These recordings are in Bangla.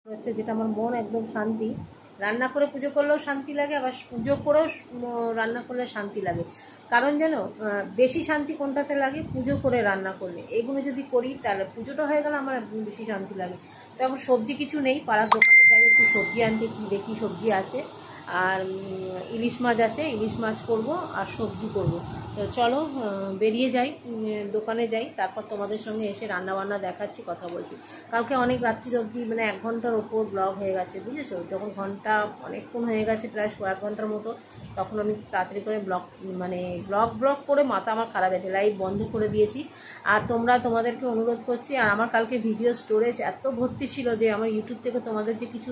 হচ্ছে যেটা আমার মন একদম শান্তি। রান্না করে পুজো করলেও শান্তি লাগে, আবার পুজো করেও রান্না করলে শান্তি লাগে। কারণ যেন বেশি শান্তি কোনটাতে লাগে? পুজো করে রান্না করলে। এগুলো যদি করি তাহলে পুজোটা হয়ে গেলে আমার একদম বেশি শান্তি লাগে। তো এখন সবজি কিছু নেই, পাড়ার দোকানে যাই একটু সবজি আনতে, কি দেখি সবজি আছে। আর ইলিশ মাছ আছে, ইলিশ মাছ করব আর সবজি করব। তো চলো বেরিয়ে যাই, দোকানে যাই, তারপর তোমাদের সঙ্গে এসে রান্নাবান্না দেখাচ্ছি, কথা বলছি। কালকে অনেক রাত্রি অবধি মানে 1 ঘন্টার ওপর ব্লগ হয়ে গেছে, বুঝেছো? যখন ঘন্টা অনেকক্ষণ হয়ে গেছে, প্রায় 1.5 ঘন্টার মতো, তখন আমি তাড়াতাড়ি করে ব্লগ করে মাথা আমার খারাপ হয়েছে, লাইভ বন্ধ করে দিয়েছি। আর তোমাদেরকে অনুরোধ করছি, আর আমার কালকে ভিডিও স্টোরেজ এত ভর্তি ছিল যে আমার ইউটিউব থেকে তোমাদের যে কিছু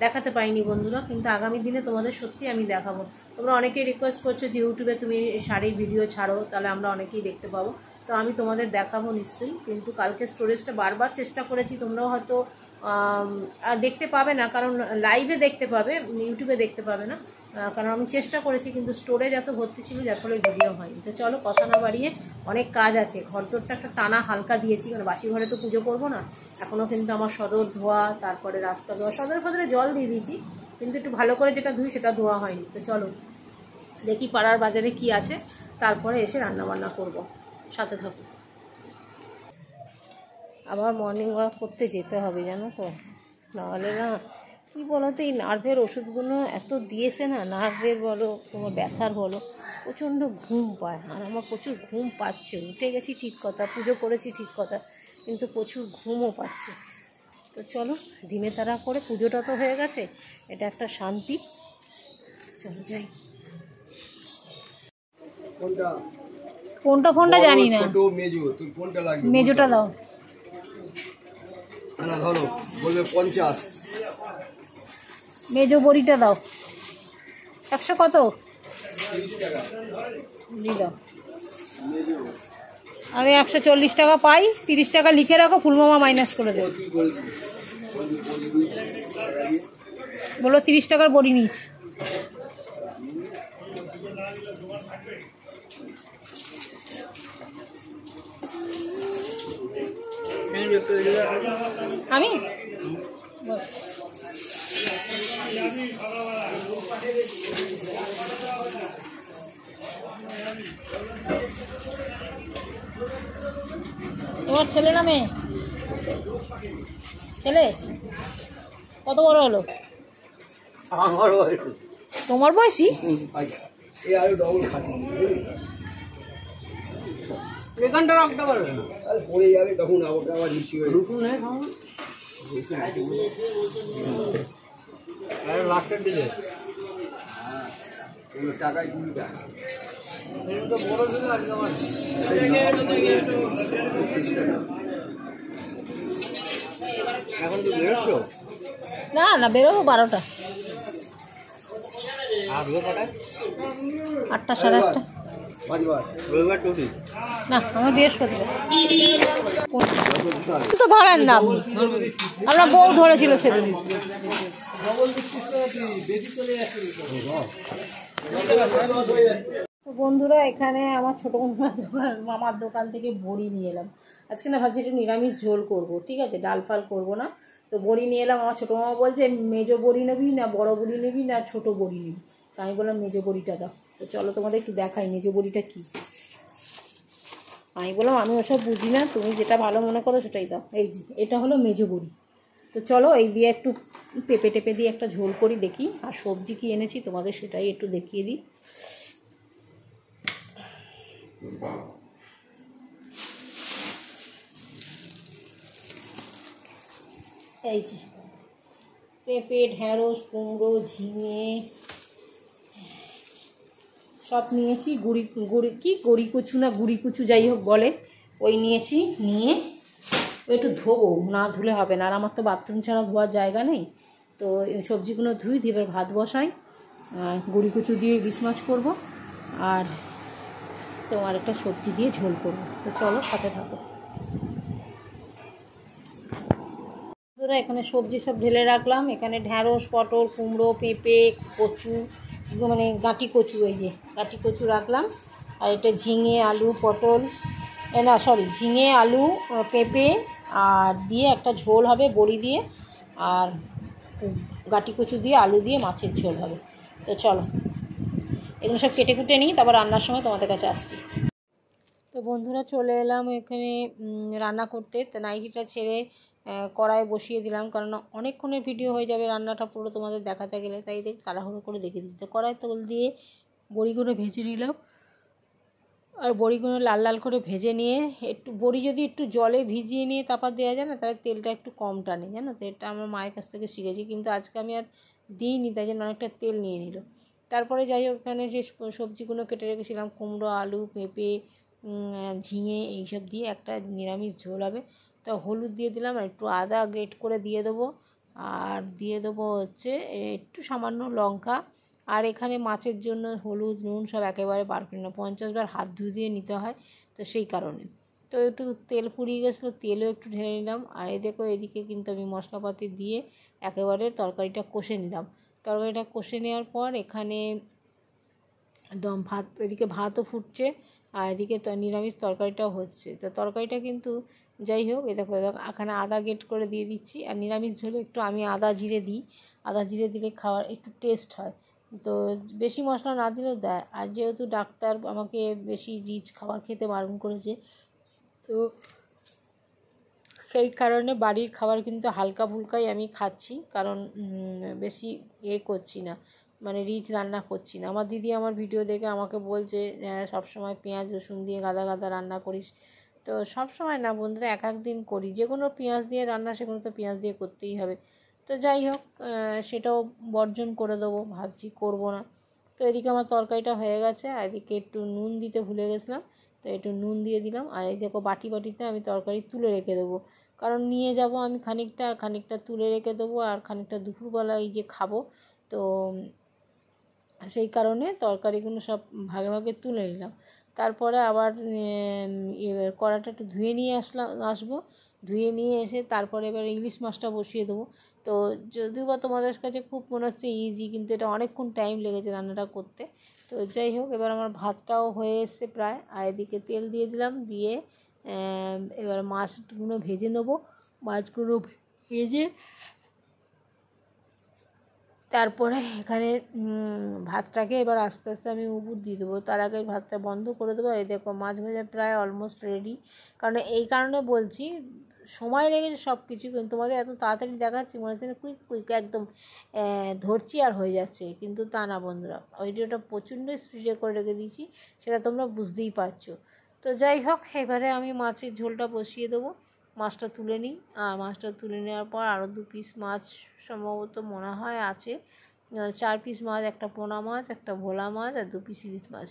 দেখাতে পারিনি বন্ধুরা, কিন্তু আগামী দিনে তোমাদের সত্যি আমি দেখাবো। তোমরা অনেকেই রিকোয়েস্ট করছো যে ইউটিউবে তুমি শাড়ির ভিডিও ছাড়ো, তাহলে আমরা অনেকেই দেখতে পাবো। তো আমি তোমাদের দেখাবো নিশ্চয়ই, কিন্তু কালকে স্টোরেজটা বারবার চেষ্টা করেছি, তোমরাও হয়তো দেখতে পাবে না, কারণ লাইভে দেখতে পাবে, ইউটিউবে দেখতে পাবে না, কারণ আমি চেষ্টা করেছি, কিন্তু স্টোরেজ এত ভর্তি ছিল যার ফলে ভিডিও হয়নি। তো চলো কথা না বাড়িয়ে, অনেক কাজ আছে। ঘরদোরটা একটা টানা হালকা দিয়েছি, কারণ বাসি ঘরে তো পুজো করবো না। এখনও কিন্তু আমার সদর ধোয়া, তারপরে রাস্তা ধোয়া, সদর ফদরে জল দিয়ে দিয়েছি, কিন্তু একটু ভালো করে যেটা ধুই সেটা ধোয়া হয়নি। তো চলো দেখি পাড়ার বাজারে কি আছে, তারপরে এসে রান্নাবান্না করব, সাথে থাকো। আবার মর্নিং ওয়াক করতে যেতে হবে জানো তো, নাহলে না কী বলো তো, এই নার্ভের ওষুধগুলো এত দিয়েছে না, নার্ভের বলো, তোমার ব্যথার বলো, প্রচণ্ড ঘুম পায়। আর আমার প্রচুর ঘুম পাচ্ছে, উঠে গেছি ঠিক কথা, পুজো করেছি ঠিক কথা, কিন্তু প্রচুর ঘুমও পাচ্ছে। তো চলো দিনে তারা করে, পুজোটা তো হয়ে গেছে, এটা একটা শান্তি। চলো যাই। কোনটা ফোনটা জানি না, মেজোটা দাও না, ধরো বলবে 50, মেজো বড়িটা দাও। 100 কত? 30 টাকা দিলাম। আমি 140 টাকা পাই, 30 টাকা লিখে রাখো, ফুলমামা মাইনাস করে দেবো। বলো 30 টাকার বড়ি নিচ্ছি। আমি তোমার ছেলে না মেয়ে? ছেলে কত বড় হলো? তোমার বয়সী? এখানটা রাখতে পারবে না, পড়ে যাবে তখন আবার নিচে হয়ে রসুন লাস্টের দিলে টাকায় 20 টাকা বড় দিলে আর এখন তো বেরোচ্ছ? না না, বেরোবো 12টা। আর 8টা 8:30। না আমার বৃহস্পতিবার তো ধরেন না, আমরা বউ ধরেছিল সেদিন। তো বন্ধুরা, এখানে আমার ছোটো মামার দোকান থেকে বড়ি নিয়ে এলাম। আজকে না ভাবছি একটু নিরামিষ ঝোল করব, ঠিক আছে, ডাল ফাল করবো না। তো বড়ি নিয়ে এলাম। আমার ছোটো মামা বলছে মেজো বড়ি নেবি না বড় বড়ি নেবি না ছোটো বড়ি নিবি, তো আমি বললাম মেজো বড়িটা দাও। তো চলো তোমাদের একটু দেখাই মেজো বড়িটা কী। আমি বললাম আমি ওসব বুঝি না, তুমি যেটা ভালো মনে করো সেটাই দাও। এই যে এটা হলো মেজো বড়ি। তো চলো এই দিয়ে একটু পেঁপে টেপে দিয়ে একটা ঝোল করি দেখি। আর সবজি কি এনেছি তোমাদের সেটাই একটু দেখিয়ে দিই। এই যে পেঁপে, ঢ্যাঁড়স, কুমড়ো, ঝিঙে সব নিয়েছি। গড়ি কুচু না গুড়ি কুচু যাই হোক বলে, ওই নিয়েছি। নিয়ে একটু ধোবো, না ধুলে হবে না। আর আমার তো বাথরুম ছাড়া ধোয়ার জায়গা নেই, তো এই সবজিগুলো ধুই, দিয়ে এবার ভাত বসাই। গুড়ি কুচু দিয়ে ইলিশ মাছ করবো, আর তোমার একটা সবজি দিয়ে ঝোল করবো। তো চলো সাথে থাকো। এখানে সবজি সব ঢেলে রাখলাম। এখানে ঢ্যাঁড়স, পটল, কুমড়ো, পেঁপে, কচু, মানে গাঁটি কচু, এই যে গাঁটি কচু রাখলাম। আর এটা ঝিঙে, আলু, পটল, ঝিঙে, আলু, পেঁপে আর দিয়ে একটা ঝোল হবে বড়ি দিয়ে। আর গাটি কচু দিয়ে আলু দিয়ে মাছের ঝোল হবে। তো চলো এগুলো সব কেটে কুটে নিই, তারপর রান্নার সময় তোমাদের কাছে আসছি। তো বন্ধুরা চলে এলাম এখানে রান্না করতে। তো নাইটিটা ছেড়ে কড়াই বসিয়ে দিলাম, কারণ অনেকক্ষণের ভিডিও হয়ে যাবে রান্নাটা পুরো তোমাদের দেখাতে গেলে, তাই তাড়াহুড়ো করে দেখে দিতে। কড়াই তেল দিয়ে বড়িগুলো ভেজে নিলাম, আর বড়িগুলো লাল লাল করে ভেজে নিয়ে একটু বড়ি যদি একটু জলে ভিজিয়ে নিয়ে তারপর দেওয়া যায় না, তাহলে তেলটা একটু কম টানে, জানো তো। এটা আমার মায়ের কাছ থেকে শিখেছি, কিন্তু আজকে আমি আর দিইনি, তাই জন্য অনেকটা তেল নিয়ে নিল। তারপরে যাই হোক, এখানে যে সবজিগুলো কেটে রেখেছিলাম, কুমড়ো, আলু, পেঁপে, ঝিঙে, এইসব দিয়ে একটা নিরামিষ ঝোল হবে। তো হলুদ দিয়ে দিলাম, আর একটু আদা গ্রেট করে দিয়ে দেবো, আর দিয়ে দেবো হচ্ছে একটু সামান্য লঙ্কা। আর এখানে মাছের জন্য হলুদ নুন সব একেবারে বার করে না, 50 বার হাত ধুয়ে নিতে হয়, তো সেই কারণে। তো একটু তেল ফুরিয়ে গেছিলো, তেলও একটু ঢেলে নিলাম। আর দেখো এদিকে কিন্তু আমি মশলাপাতি দিয়ে একেবারে তরকারিটা কষে নিলাম। তরকারিটা কষে নেওয়ার পর এখানে ভাত, এদিকে ভাতও ফুটছে, আর এদিকে নিরামিষ তরকারিটাও হচ্ছে। তো তরকারিটা কিন্তু যাই হোক, দেখো এখানে আদা গ্রেট করে দিয়ে দিচ্ছি। আর নিরামিষ ঝোলে একটু আমি আদা জিরে দিই, আদা জিরে দিলে খাওয়ার একটু টেস্ট হয়। তো বেশি মশলা না দিলেও দেয়। আর যেহেতু ডাক্তার আমাকে বেশি রিচ খাবার খেতে বারণ করেছে, তো সেই কারণে বাড়ির খাবার কিন্তু হালকা ফুলকাই আমি খাচ্ছি, কারণ বেশি করছি না, মানে রিচ রান্না করছি না। আমার দিদি আমার ভিডিও দেখে আমাকে বলছে সবসময় পেঁয়াজ রসুন দিয়ে গাদা গাদা রান্না করিস। তো সব সময় না বন্ধুরা, এক এক দিন করি। যে কোনো পেঁয়াজ দিয়ে রান্না, সেগুলো তো পেঁয়াজ দিয়ে করতেই হবে। তো যাই হোক, সেটাও বর্জন করে দেবো, ভাবছি করবো না। তো এদিকে আমার তরকারিটা হয়ে গেছে, আর এদিকে একটু নুন দিতে ভুলে গেছিলাম, তো একটু নুন দিয়ে দিলাম। আর এই দেখো বাটিতে আমি তরকারি তুলে রেখে দেবো, কারণ নিয়ে যাব আমি খানিকটা, আর খানিকটা তুলে রেখে দেবো, আর খানিকটা দুপুরবেলা এই যে খাবো। তো সেই কারণে তরকারিগুলো সব ভাগে ভাগে তুলে নিলাম। তারপরে আবার কড়াটা একটু ধুয়ে নিয়ে আসবো, ধুয়ে নিয়ে এসে তারপরে এবার ইলিশ মাছটা বসিয়ে দেবো। তো যদিও বা তোমাদের কাছে খুব মনে হচ্ছে ইজি, কিন্তু এটা অনেকক্ষণ টাইম লেগেছে রান্নাটা করতে। তো যাই হোক, এবার আমার ভাতটাও হয়ে এসছে প্রায়। আর এদিকে তেল দিয়ে দিলাম, দিয়ে এবার মাছগুলো ভেজে নেবো। মাছগুলো ভেজে তারপরে এখানে ভাতটাকে এবার আস্তে আস্তে আমি উপর দিয়ে দেবো। তার আগে ভাতটা বন্ধ করে দেবো। এই দেখো মাছ ভাজা প্রায় অলমোস্ট রেডি। কারণ এই কারণে বলছি, সময় লেগেছে সব কিছু, কিন্তু তোমাদের এত তাড়াতাড়ি দেখাচ্ছি মনে হচ্ছে না কুইক একদম ধরছি আর হয়ে যাচ্ছে, কিন্তু তা না বন্ধুরা। ভিডিওটা প্রচণ্ড স্পিডে করে রেখে দিয়েছি, সেটা তোমরা বুঝতেই পারছো। তো যাই হোক, এবারে আমি মাছের ঝোলটা বসিয়ে দেবো। মাছটা তুলে নিই, আর মাছটা তুলে নেওয়ার পর আরও 2 পিস মাছ সম্ভবত মনে হয় আছে, 4 পিস মাছ, একটা পোনা মাছ, একটা ভোলা মাছ, আর 2 পিস ইলিশ মাছ,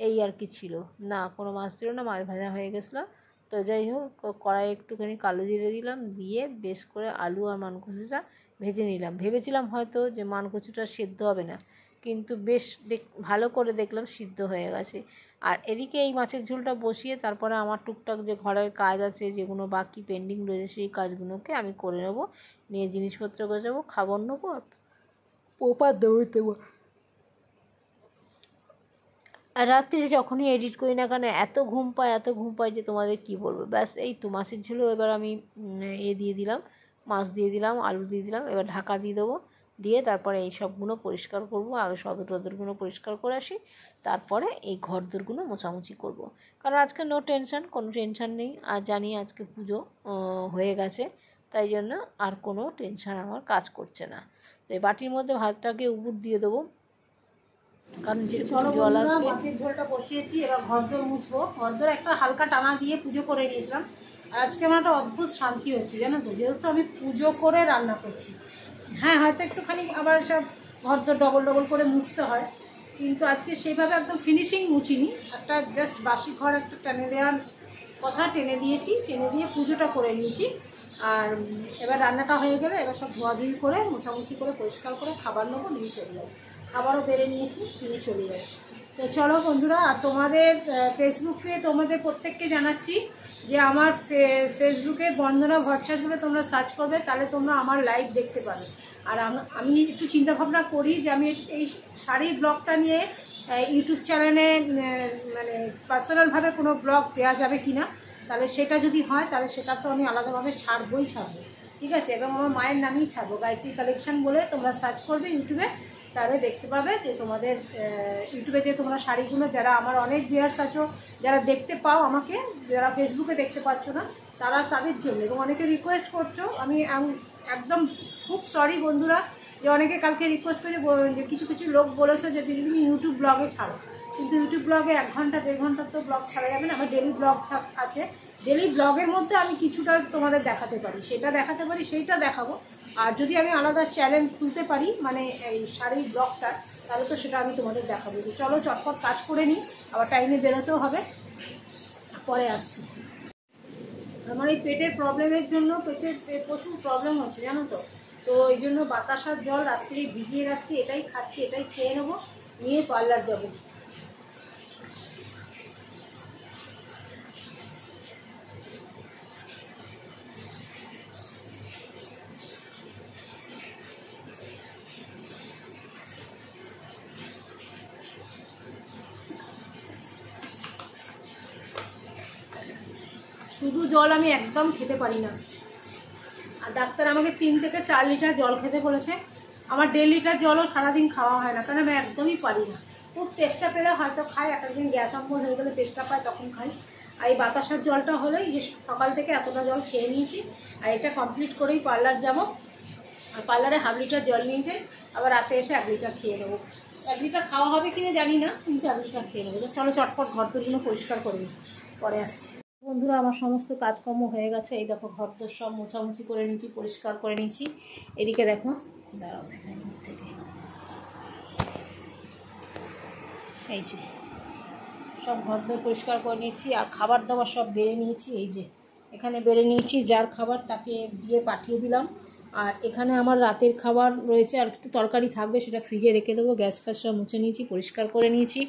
এই আর কি ছিল না, কোনো মাছ ছিল না, মাছ ভাজা হয়ে গেছিলো। তো যাই হোক, কড়াই একটুখানি কালো জিরে দিলাম, দিয়ে বেশ করে আলু আর মানকচুটা ভেজে নিলাম। ভেবেছিলাম হয়তো যে মানকচুটা সেদ্ধ হবে না, কিন্তু বেশ ভালো করে দেখলাম সিদ্ধ হয়ে গেছে। আর এদিকে এই মাছের ঝোলটা বসিয়ে তারপরে আমার টুকটাক যে ঘরের কাজ আছে, যেগুলো বাকি পেন্ডিং রয়েছে, সেই কাজগুলোকে আমি করে নেবো, নিয়ে জিনিসপত্র গোছাবো, খাবার নেবো, পোপা দৌড় দেবো। আর রাত্রিরে যখনই এডিট করি না কেন এত ঘুম পায় যে তোমাদের কি বলবো। ব্যাস এই তো মাছের ঝোলও এবার আমি দিয়ে দিলাম, মাছ দিয়ে দিলাম, আলু দিয়ে দিলাম। এবার ঢাকা দিয়ে দেবো, দিয়ে তারপরে এই সবগুলো পরিষ্কার করবো। আগে সদরগুলো পরিষ্কার করে আসি, তারপরে এই ঘরদোরগুলো মোছামুছি করব। কারণ আজকে নো টেনশন, কোনো টেনশন নেই। আর জানি আজকে পুজো হয়ে গেছে, তাই জন্য আর কোনো টেনশন আমার কাজ করছে না। তো এই বাটির মধ্যে ভাতটাকে উপর দিয়ে দেবো, কারণ যে জল আসবে। মাছের ঝোলটা বসিয়েছি, এবার ঘরদোর মুছবো। ঘরদোর একটা হালকা টানা দিয়ে পুজো করে নিয়েছিলাম। আর আজকে আমার একটা অদ্ভুত শান্তি হচ্ছে, জানো তো, যেহেতু আমি পুজো করে রান্না করছি। হ্যাঁ, হয়তো একটুখানি আবার সব ঘরদোর ডবল করে মুছতে হয়, কিন্তু আজকে সেইভাবে একদম ফিনিশিং মুছিনি। একটা জাস্ট বাসি ঘর একটা টেনে দেওয়ার কথা টেনে দিয়েছি, টেনে দিয়ে পুজোটা করে নিয়েছি। আর এবার রান্নাটা হয়ে গেলে এবার সব ধোয়াধুয়ি করে মোছামুছি করে পরিষ্কার করে খাবার নেবো, নিয়ে চলে যাবো। খাবারও বেড়ে নিয়েছি, নিয়ে চলে যাবো। তো চলো বন্ধুরা, আর তোমাদের ফেসবুকে তোমাদের প্রত্যেককে জানাচ্ছি যে আমার ফেসবুকে বন্দনা ভট্টাচার্য বলে তোমরা সার্চ করবে, তাহলে তোমরা আমার লাইভ দেখতে পাবে। আর আমি একটু চিন্তাভাবনা করি যে আমি এই শাড়ির ব্লগটা নিয়ে ইউটিউব চ্যানেলে মানে পার্সোনালভাবে কোনো ব্লগ দেওয়া যাবে কি না। তাহলে সেটা যদি হয়, তাহলে সেটা তো আমি আলাদাভাবে ছাড়বো। ঠিক আছে, এবং আমার মায়ের নামই ছাড়বো, গায়ত্রী কালেকশন বলে তোমরা সার্চ করবে ইউটিউবে, তাহলে দেখতে পাবে যে তোমাদের ইউটিউবে যে তোমরা শাড়িগুলো, যারা আমার অনেক ভিউয়ার্স আছো যারা দেখতে পাও আমাকে, যারা ফেসবুকে দেখতে পাচ্ছ না, তারা তাদের জন্য, এবং অনেকে রিকোয়েস্ট করছো, আমি একদম খুব সরি বন্ধুরা, যে অনেকে কালকে রিকোয়েস্ট করে যে কিছু কিছু লোক বলেছো যে দিদি তুমি ইউটিউব ব্লগে ছাড়ো, কিন্তু ইউটিউব ব্লগে 1 ঘন্টা 1.5 ঘন্টা তো ব্লগ ছাড়া যাবে না, আমার ডেলি ব্লগ আছে, ডেলি ব্লগের মধ্যে আমি কিছুটা তোমাদের দেখাতে পারি, সেটা দেখাতে পারি, সেইটা দেখাবো। আর যদি আমি আলাদা চ্যানেল খুলতে পারি মানে এই শাড়ির ব্লগটা, তাহলে তো সেটা আমি তোমাদের দেখাবো। চলো চটপট কাজ করে নিই, আবার টাইমে বেরোতেও হবে, পরে আসছি। আমার এই পেটের প্রবলেমের জন্য প্রচুর প্রবলেম হচ্ছে জানো তো, তো এই জন্য বাতাসার জল রাত্রি ভিজিয়ে রাখছি, এটাই খাচ্ছি, এটাই খেয়ে নেবো, নিয়ে পার্লার যাবো। শুধু জল আমি একদম খেতে পারি না, আর ডাক্তার আমাকে 3 থেকে 4 লিটার জল খেতে বলেছে। আমার 1.5 লিটার জলও সারাদিন খাওয়া হয় না, কারণ আমি একদমই পারি না। খুব তেষ্টা পেলে হয়তো খাই, একদিন গ্যাস অম্বল হয়ে গেলে তেষ্টা পায় তখন খাই। আর এই বাতাসার জলটা হলেই যে সকাল থেকে এতটা জল খেয়ে নিয়েছি, আর এটা কমপ্লিট করেই পার্লার যাব। আর পার্লারে 1/2 লিটার জল নিয়ে যাই, আবার রাতে এসে 1 লিটার খেয়ে নেবো। 1 লিটার খাওয়া হবে কিনা জানি না, কিন্তু 1 লিটার খেয়ে নেবো। চলো চটপট ঘরদোরগুলো পরিষ্কার করে নিই, পরে আসছি। বন্ধুরা আমার সমস্ত কাজকর্ম হয়ে গেছে, এই দেখো ঘরদোর সব মোছামুছি করে নিয়েছি, পরিষ্কার করে নিয়েছি। এদিকে দেখো, দাঁড়াও থেকে এই যে সব ঘরদোর পরিষ্কার করে নিয়েছি, আর খাবার দাবার সব বেড়ে নিয়েছি। এই যে এখানে বেড়ে নিয়েছি, যার খাবার তাকে দিয়ে পাঠিয়ে দিলাম। আর এখানে আমার রাতের খাবার রয়েছে, আর একটু তরকারি থাকবে, সেটা ফ্রিজে রেখে দেবো। গ্যাস ফ্যাস সব মুছে নিয়েছি, পরিষ্কার করে নিয়েছি।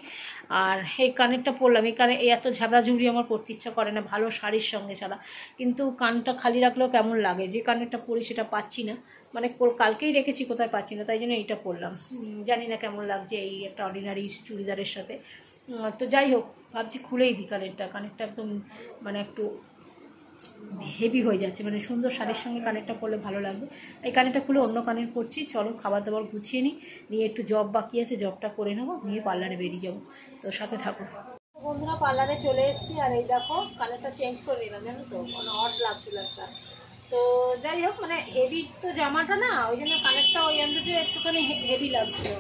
আর এই কানেরটা পরলাম, এই কানে এত ঝাবড়াঝুবড়ি আমার পরতে ইচ্ছা করে না, ভালো শাড়ির সঙ্গে ছাড়া, কিন্তু কানটা খালি রাখলেও কেমন লাগে, যে কানেরটা পরি সেটা পাচ্ছি না, মানে কালকেই রেখেছি, কোথায় পাচ্ছি না, তাই জন্য এইটা পরলাম। জানি না কেমন লাগছে এই একটা অর্ডিনারি চুড়িদারের সাথে। তো যাই হোক, ভাবছি খুলেই দিই কানেরটা একদম মানে একটু হেভি হয়ে যাচ্ছে, মানে সুন্দর শাড়ির সঙ্গে কানেরটা পরলে ভালো লাগবে। এই কানেরটা খুলে অন্য কানের পরছি। চলো খাবার দাবার গুছিয়ে নিই, নিয়ে একটু জব বাকি আছে, জবটা করে নেবো, নিয়ে পার্লারে বেরিয়ে যাবো। তো সাথে থাকো বন্ধুরা। পার্লারে চলে এসেছি, আর এই দেখো কানেরটা চেঞ্জ করে নিলাম, জানো তো মানে অড লাগছিল একটা। তো যাই হোক, মানে হেভি তো জামাটা না, ওই জন্য কানেরটা ওই আন্দাজে একটুখানি হেভি লাগছিল।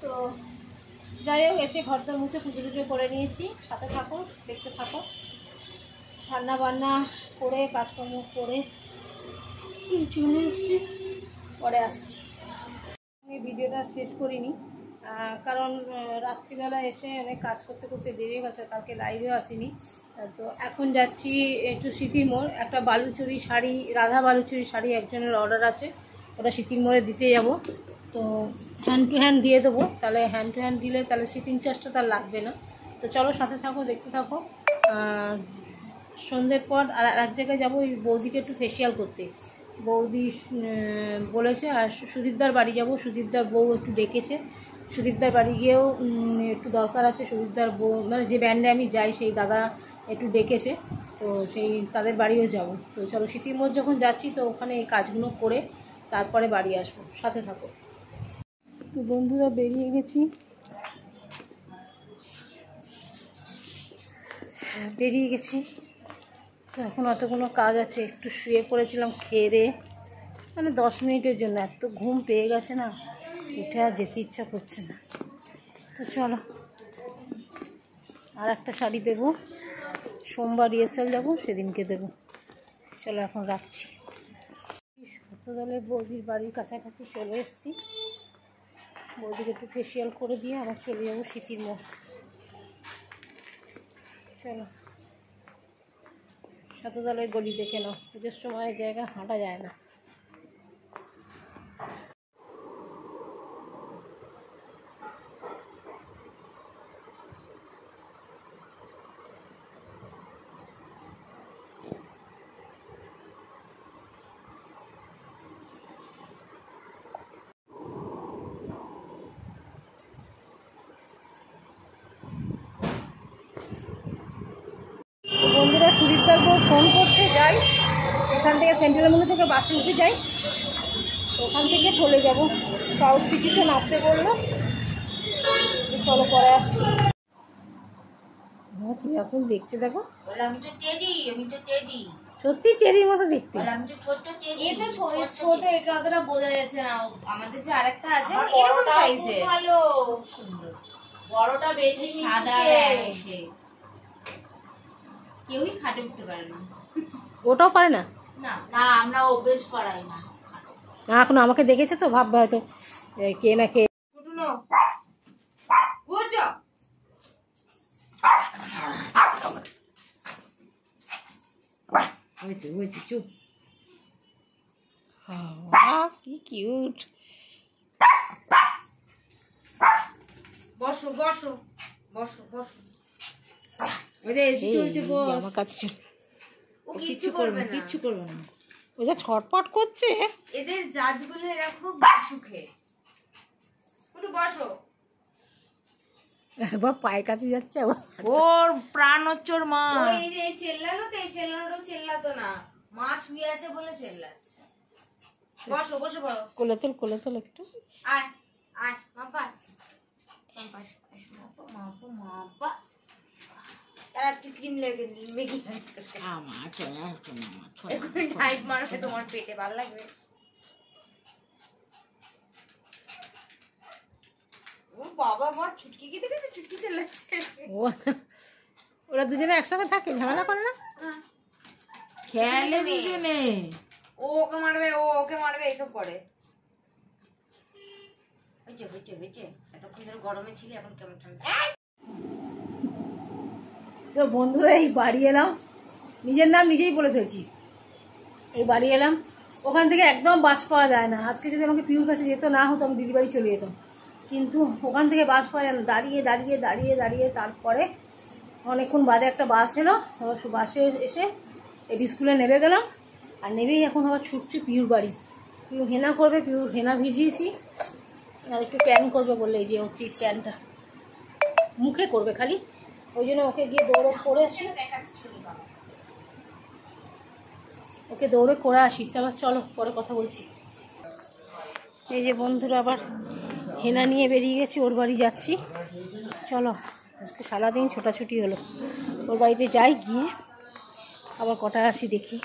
তো যাই হোক, এসে ঘরটা মুছে পুজো টুজো করে নিয়েছি। সাথে থাকো, দেখতে থাকো। রান্না বান্না করে কাজকর্ম করে চলে এসছি, পরে আসছি। আমি ভিডিওটা শেষ করিনি, কারণ রাত্রিবেলা এসে অনেক কাজ করতে করতে দেরি গেছে, কালকে লাইভেও আসিনি। তো এখন যাচ্ছি একটু স্মৃতির মোড়, একটা বালুচুরি শাড়ি, রাধা বালুচুরি শাড়ি একজনের অর্ডার আছে, ওটা স্মৃতির মোড়ে দিতে যাব। তো হ্যান্ড টু হ্যান্ড দিয়ে দেবো, তাহলে হ্যান্ড টু হ্যান্ড দিলে তাহলে শিপিং চার্জটা তার লাগবে না। তো চলো সাথে থাকো, দেখতে থাকো। সন্ধ্যের পর আর এক জায়গায় যাবো, ওই বৌদিকে একটু ফেসিয়াল করতে, বৌদি বলেছে। আর সুদীপদার বাড়ি যাব, সুদীপদার বউ একটু ডেকেছে, সুদীপদার বাড়ি গিয়েও একটু দরকার আছে। সুদীপদার বউ মানে যে ব্যান্ডে আমি যাই সেই দাদা একটু ডেকেছে, তো সেই তাদের বাড়িও যাব। তো চলো স্মৃতির মোড় যখন যাচ্ছি, তো ওখানে এই কাজগুলো করে তারপরে বাড়ি আসবো, সাথে থাকো। তো বন্ধুরা বেরিয়ে গেছি, তো এখন অতগুলো কাজ আছে। একটু শুয়ে পড়েছিলাম খেয়ে দিয়ে, মানে 10 মিনিটের জন্য, এত ঘুম পেয়ে গেছে না, উঠে আর যেতে ইচ্ছা করছে না। তো চলো, আর একটা শাড়ি দেবো, সোমবার রিহার্সাল যাবো, সেদিনকে দেবো। চলো এখন রাখছি। শতদলের বৌদির বাড়ির কাছাকাছি চলে এসেছি, বৌদিকে একটু ফেসিয়াল করে দিয়ে আবার চলে যাবো স্মৃতির মোড়। চলো, শতদলের গলি দেখে নাও, পুজোর সময় জায়গা হাঁটা যায় না। বন্ধুরা সুদীপদার বউ ফোন করছে, যাই এখান থেকে সেন্ট্রাল মন্দির থেকে বাসে উঠে যাই, ওখান থেকে চলে যাব সাউথ সিটিতে নামতে বললো। চলো পরে আসছি। তুমি এখন দেখতে দেখো, আমি তো টেডি, সত্যি টেরির মতো দেখতে। আমি তো ছোট টেডি। এই তো ছোট, একে অতটা বোঝা যাচ্ছে না। আমাদের যে আরেকটা আছে এরকম সাইজের, ভালো, খুব সুন্দর, বড়টা বেশি সাদা মিশে। কেউই খাটে উঠতে পারে না। ওটাও পারে না? না না, আমরা অভ্যেস করাই না। না, এখন আমাকে দেখেছে তো ভাববে হয়তো কে না কে। উঠুনো গুড জব। হয়েছে চুপ। কি কিউট। বসো বসো বসো বসো। আমার কাছে ও কিচ্ছু করবে না, কিচ্ছু করবে না। ও যা ছটপট করছে। এদের জাতগুলো এরা খুব সুখে। একটু বসো। এবার পায়ের কাছে যাচ্ছে ওর প্রাণ হচ্ছে ওর মা। ও এই যে চেল্লানো তো, এই চেল্লানোটাও চেল্লাতো না, মা শুয়ে আছে বলে চেল্লাচ্ছে। বসো বসে পড়ো। কোলে তোল একটু। আয় আয় মাপা, মাপা তারা তুই ক্রিম লেগে মেগি আমার এক্ষুনি টাইট মারবে তোমার পেটে, ভালো লাগবে। ও বাবা, আমার ছুটকি কি দেখেছো? ছুটকি চেল্লাচ্ছে। ওরা দুজনে একসঙ্গে থাকে, ঝামেলা করে না? খেয়ালে দুজনে। ও ওকে মারবে, ও ওকে মারবে, এইসব করে। হয়েছে এতক্ষণ ধরে গরমে ছিলি, এখন কেমন ঠান্ডা। তো বন্ধুরা, এই বাড়ি এলাম, নিজের নাম নিজেই বলে ফেলছি। এই বাড়ি এলাম, ওখান থেকে একদম বাস পাওয়া যায় না। আজকে যদি আমাকে পিউর কাছে যেত না হতো, আমি দিদি বাড়ি চলে যেতাম, কিন্তু ওখান থেকে বাস পাওয়া যায় না। দাঁড়িয়ে তারপরে অনেকক্ষণ বাদে একটা বাস এলো। বাসে এসে এই স্কুলে নেমে গেলাম, আর নেবেই এখন আবার ছুটছি পিউর বাড়ি। পিউ হেনা করবে, পিউর হেনা ভিজিয়েছি, আর একটু ট্যান করবে বললে, এই যে হচ্ছে ট্যানটা মুখে করবে খালি, ওই জন্য ওকে গিয়ে দৌড়ে করে আসি, আবার চলো পরে কথা বলছি। এই যে বন্ধুরা, আবার হেনা নিয়ে বেরিয়ে গেছি, ওর বাড়ি যাচ্ছি। চলো, আজকে সারাদিন ছোটাছুটি হলো। ওর বাড়িতে যাই, গিয়ে আবার কটায় আসি দেখি।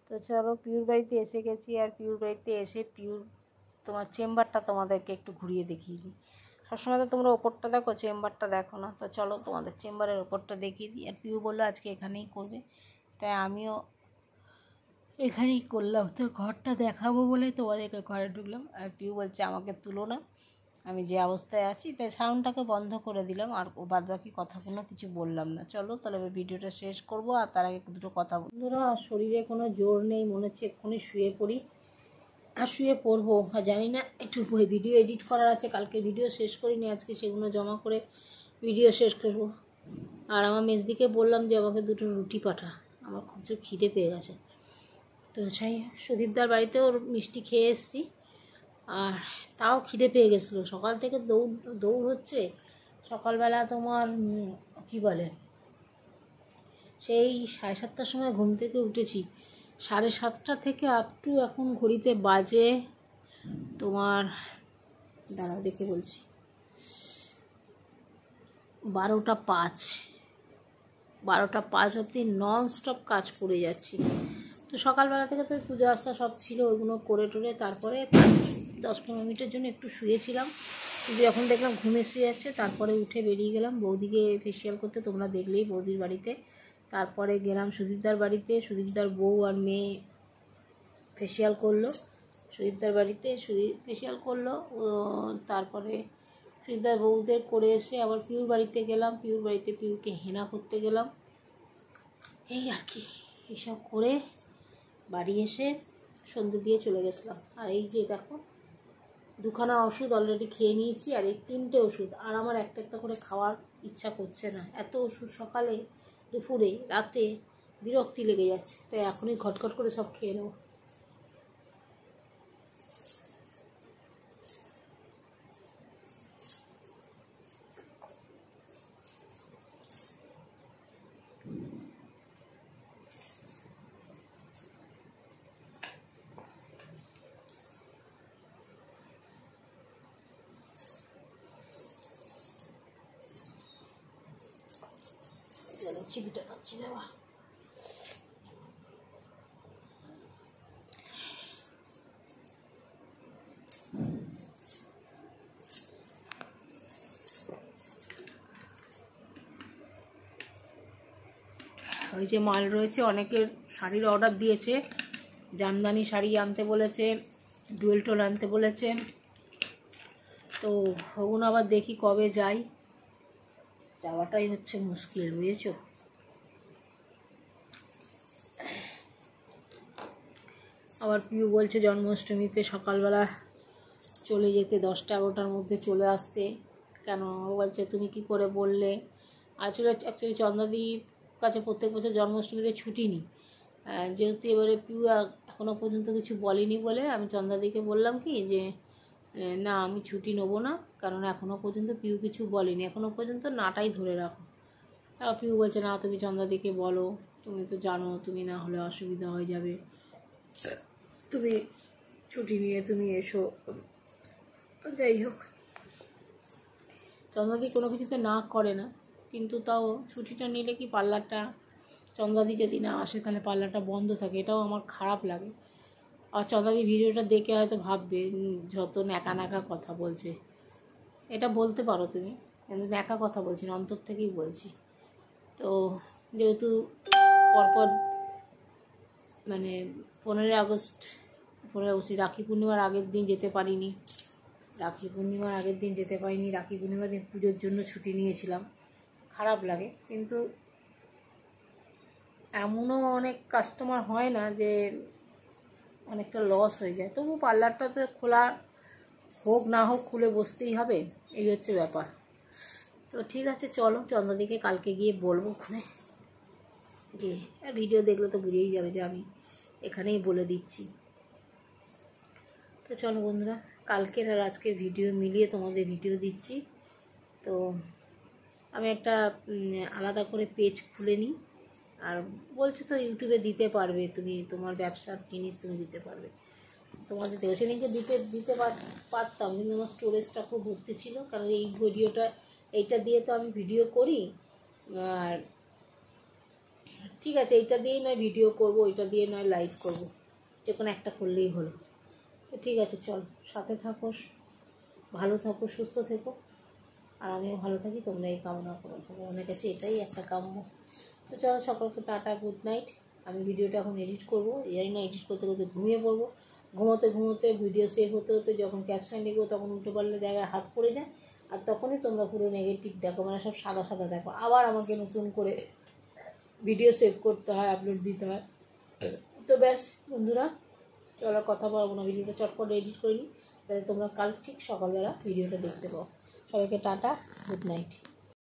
তো চলো, পিউর বাড়িতে এসে গেছি। আর পিউর বাড়িতে এসে তোমার চেম্বারটা তোমাদেরকে একটু ঘুরিয়ে দেখিয়ে দিই। সবসময় তো তোমরা ওপরটা দেখো, চেম্বারটা দেখো না। তো চলো তোমাদের চেম্বারের ওপরটা দেখিয়ে দিই। আর পিউ বললো আজকে এখানেই করবে, তাই আমিও এখানেই করলাম। তো ঘরটা দেখাবো বলে তোমাদেরকে ঘরে ঢুকলাম। আর পিউ বলছে আমাকে তুলো না, আমি যে অবস্থায় আছি। তাই সাউন্ডটাকে বন্ধ করে দিলাম, আর বাদ বাকি কথা কিছু বললাম না। চলো তাহলে ভিডিওটা শেষ করব, আর তার আগে দুটো কথা বন্ধুরা, শরীরে কোনো জোর নেই, মনে হচ্ছে এক্ষুনি শুয়ে পড়ি। আর শুয়ে পড়বো, আর জানি না একটু ভিডিও এডিট করার আছে, কালকে ভিডিও শেষ করিনি, আজকে সেগুলো জমা করে ভিডিও শেষ করবো। আর আমার মেজদিকে বললাম যে আমাকে দুটো রুটি পাঠা, আমার খুব জোর খিদে পেয়ে গেছে। তো চাই সুদীপদার বাড়িতে ওর মিষ্টি খেয়ে এসেছি, আর তাও খিদে পেয়ে গেছিলো। সকাল থেকে দৌড় হচ্ছে। সকালবেলা তোমার কি বলে, সেই 7:30টার সময় ঘুম থেকে উঠেছি। 7:30টা থেকে আপ টু এখন ঘড়িতে বাজে তোমার, দাঁড়াও দেখে বলছি, 12টা 5 অবধি ননস্টপ কাজ করে যাচ্ছি। তো সকালবেলা থেকে তো পুজো আস্থা সব ছিল, ওইগুলো করে টোরে তারপরে 10-15 মিনিটের জন্য একটু শুয়েছিলাম, কিন্তু যখন দেখলাম ঘুমে শুয়ে যাচ্ছে, তারপরে উঠে বেরিয়ে গেলাম বৌদিকে ফেসিয়াল করতে। তোমরা দেখলেই বৌদির বাড়িতে। তারপরে গেলাম সুদীপদার বাড়িতে, সুদীপদার বউ আর মেয়ে ফেসিয়াল করলো সুদীপদার বাড়িতে, ফেসিয়াল করলো। তারপরে সুদীপদার বউদের করে এসে আবার পিউর বাড়িতে গেলাম, পিউর বাড়িতে পিউকে হেনা করতে গেলাম, এই আর কি। এইসব করে বাড়ি এসে সন্ধ্যে দিয়ে চলে গেছিলাম। আর এই যে দেখো, 2খানা ওষুধ অলরেডি খেয়ে নিয়েছি, আর এই 3টে ওষুধ, আর আমার একটা একটা করে খাওয়ার ইচ্ছা করছে না। এত ওষুধ সকালে, দুপুরে, রাতে, বিরক্তি লেগে যাচ্ছে। তাই এখনই ঘটঘট করে সব খেয়ে নেব। চিবিটা পাচ্ছি বাবা। ওই যে মাল রয়েছে, অনেকের শাড়ির অর্ডার দিয়েছে, জামদানি শাড়ি আনতে বলেছে, ডুয়েল টোল আনতে বলেছে। তো ওগুলো আবার দেখি কবে যাই, যাওয়াটাই হচ্ছে মুশকিল, বুঝেছো। আবার পিউ বলছে জন্মাষ্টমীতে সকালবেলা চলে যেতে, 10টা-11টার মধ্যে চলে আসতে। কেন বলছে তুমি কি করে বললে? অ্যাকচুয়ালি চন্দ্রাদির কাছে প্রত্যেক বছর জন্মাষ্টমীতে ছুটি নিই, যেহেতু এবারে পিউ এখনও পর্যন্ত কিছু বলেনি বলে আমি চন্দ্রাদিকে বললাম কি যে না আমি ছুটি নেবো না, কারণ এখনও পর্যন্ত পিউ কিছু বলেনি, এখনও পর্যন্ত নাটাই ধরে রাখো। আর পিউ বলছে না তুমি চন্দ্রাদিকে বলো, তুমি তো জানো তুমি না হলে অসুবিধা হয়ে যাবে, তুমি ছুটি নিয়ে তুমি এসো। তো যাই হোক, চন্দ্রাদি কোনো কিছুতে না করে না, কিন্তু তাও ছুটিটা নিলে কি পার্লারটা, চন্দ্রাদি যদি না আসে তাহলে পার্লারটা বন্ধ থাকে, এটাও আমার খারাপ লাগে। আর চন্দ্রাদি ভিডিওটা দেখে হয়তো ভাববে যত ন্যাকা ন্যাকা কথা বলছে, এটা বলতে পারো তুমি, কিন্তু ন্যাকা কথা বলছি না, অন্তর থেকেই বলছি। তো যেহেতু পরপর মানে 15 আগস্ট রাখি পূর্ণিমার আগের দিন যেতে পারিনি, রাখি পূর্ণিমার দিন পুজোর জন্য ছুটি নিয়েছিলাম, খারাপ লাগে। কিন্তু এমনও অনেক কাস্টমার হয় না যে অনেকটা লস হয়ে যায়, তবু পার্লারটা তো খোলা হোক না হোক খুলে বসতেই হবে, এই হচ্ছে ব্যাপার। তো ঠিক আছে, চলো চন্দ্রাদিকে কালকে গিয়ে বলবো ওখানে গিয়ে, ভিডিও দেখলে তো বুঝেই যাবে যে আমি এখানেই বলে দিচ্ছি। তো চলো বন্ধুরা, কালকের আর আজকের ভিডিও মিলিয়ে তোমাদের ভিডিও দিচ্ছি। তো আমি একটা আলাদা করে পেজ খুলে নিই, আর বলছে তো ইউটিউবে দিতে পারবে, তুমি তোমার ব্যবসার জিনিস তুমি দিতে পারবে, তোমাদের দেবো। সেদিনকে দিতে পারতাম, কিন্তু আমার স্টোরেজটা খুব ভর্তি ছিল, কারণ এই এইটা দিয়ে তো আমি ভিডিও করি। আর ঠিক আছে, এইটা দিয়েই নয় ভিডিও করব, ওইটা দিয়ে নয় লাইভ করব, যে কোনো একটা করলেই হলো। তো ঠিক আছে, চলো সাথে থাকো, ভালো থাকো, সুস্থ থেকো, আর আমিও ভালো থাকি, তোমরা এই কামনা করো, ভগবানের কাছে এটাই একটা কাম্য। তো চলো সকলকে টাটা, গুড নাইট। আমি ভিডিওটা এখন এডিট করবো, জানি না এডিট করতে করতে ঘুমিয়ে পড়বো, ঘুমোতে ভিডিও সেভ হতে যখন ক্যাপশন লিখবো তখন উল্টো পাল্টে জায়গায় হাত পড়ে যায়, আর তখনই তোমরা পুরো নেগেটিভ দেখো, মানে সব সাদা সাদা দেখো, আবার আমাকে নতুন করে ভিডিও সেভ করতে হয়, আপলোড দিতে হয়। তো ব্যাস বন্ধুরা, চলো কথা বলবো না, ভিডিওটা চট করে এডিট করে নিই, তাহলে তোমরা কাল ঠিক সকালবেলা ভিডিওটা দেখতে পাও। সবাইকে টাটা, গুড নাইট।